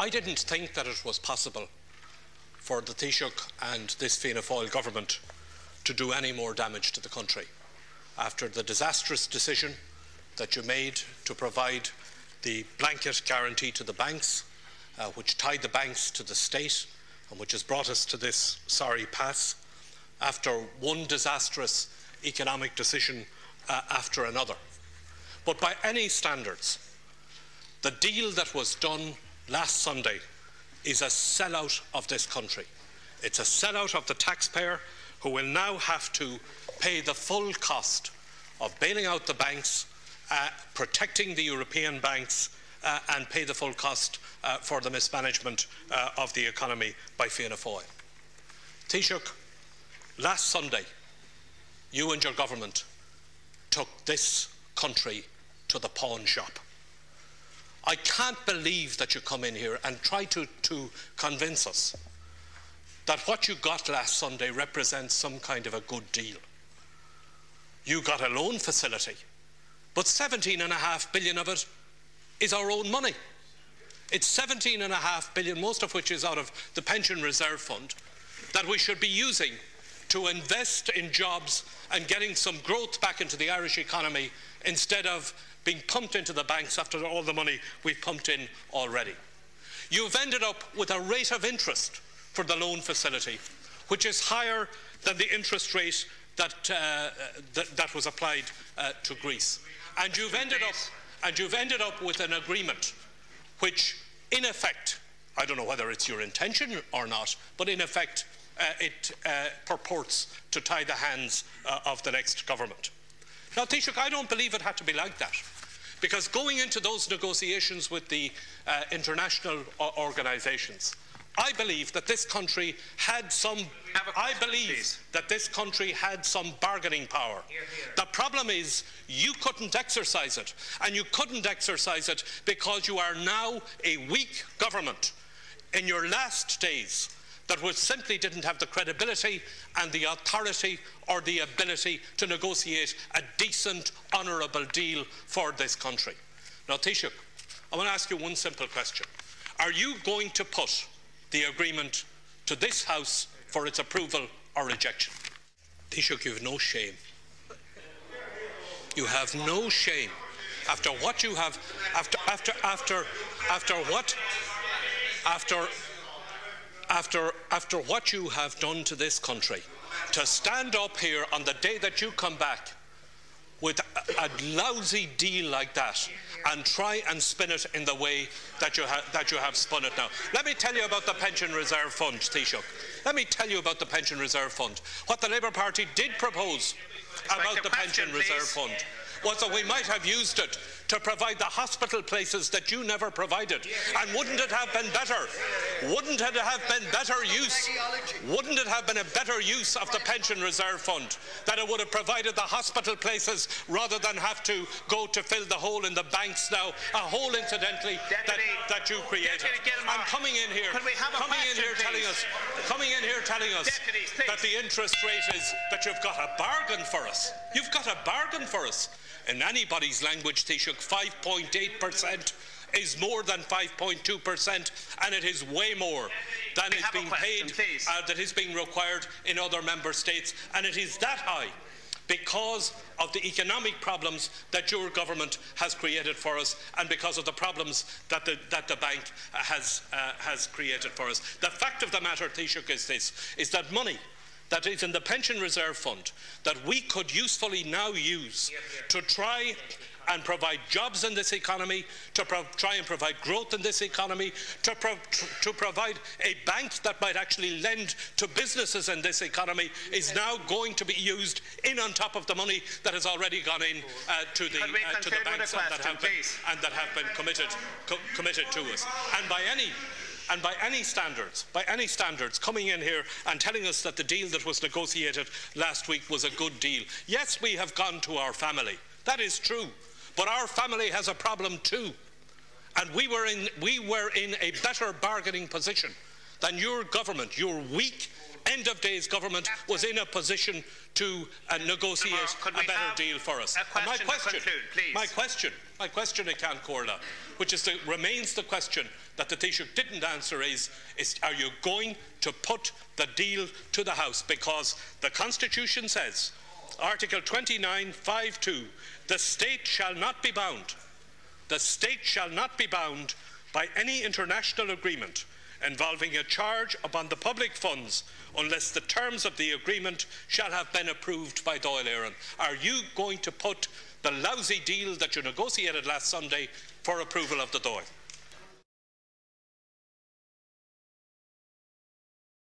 I didn't think that it was possible for the Taoiseach and this Fianna Fáil government to do any more damage to the country after the disastrous decision that you made to provide the blanket guarantee to the banks, which tied the banks to the state and which has brought us to this sorry pass, after one disastrous economic decision after another. But by any standards, the deal that was done last Sunday is a sellout of this country. It's a sellout of the taxpayer, who will now have to pay the full cost of bailing out the banks, protecting the European banks, and pay the full cost for the mismanagement of the economy by Fianna Fáil. Taoiseach, last Sunday, you and your government took this country to the pawn shop. I can't believe that you come in here and try to convince us that what you got last Sunday represents some kind of a good deal. You got a loan facility, but 17.5 billion of it is our own money. It's 17.5 billion, most of which is out of the Pension Reserve Fund, that we should be using to invest in jobs and getting some growth back into the Irish economy, instead of being pumped into the banks after all the money we've pumped in already. You've ended up with a rate of interest for the loan facility which is higher than the interest rate that was applied to Greece. And you've ended up with an agreement which, in effect, I don't know whether it's your intention or not, but in effect it purports to tie the hands of the next government. Now, Taoiseach, I don't believe it had to be like that, because going into those negotiations with the international organisations, I believe that this country had some. Bargaining power. The problem is you couldn't exercise it, and you couldn't exercise it because you are now a weak government in your last days that simply didn't have the credibility and the authority or the ability to negotiate a decent, honourable deal for this country. Now, Taoiseach, I want to ask you one simple question. Are you going to put the agreement to this House for its approval or rejection? Taoiseach, you have no shame. You have no shame. After what you have, after what you have done to this country, to stand up here on the day that you come back with a lousy deal like that and try and spin it in the way that you have spun it now. Let me tell you about the Pension Reserve Fund, Taoiseach. Let me tell you about the Pension Reserve Fund. What the Labour Party did propose about the Pension Reserve Fund was that we might have used it to provide the hospital places that you never provided. And wouldn't it have been better? Wouldn't it have been better use? Wouldn't it have been a better use of the Pension Reserve Fund, that it would have provided the hospital places rather than have to go to fill the hole in the banks now, a hole, incidentally, that you created. And coming in here telling us that the interest rate is that you've got a bargain for us. You've got a bargain for us. In anybody's language, Taoiseach, 5.8% is more than 5.2%, and it is way more than is being paid, that is being required in other member states, and it is that high because of the economic problems that your government has created for us, and because of the problems that the bank has created for us. The fact of the matter, Taoiseach, is this: is that money that is in the Pension Reserve Fund that we could usefully now use to try and provide jobs in this economy, to try and provide growth in this economy, to provide a bank that might actually lend to businesses in this economy, is now going to be used in on top of the money that has already gone in to the banks and that have been committed to us. And by any standards, coming in here and telling us that the deal that was negotiated last week was a good deal. Yes, we have gone to our family. That is true. But our family has a problem too. And we were in a better bargaining position than your government, your weak, end of days government was in a position to negotiate a better deal for us. My question, Ecán Comhairle, which remains the question that the Taoiseach didn't answer is are you going to put the deal to the House? Because the Constitution says, Article 29(5)(2), the state shall not be bound. The state shall not be bound by any international agreement involving a charge upon the public funds unless the terms of the agreement shall have been approved by Dáil Éireann. Are you going to put the lousy deal that you negotiated last Sunday for approval of the Dáil?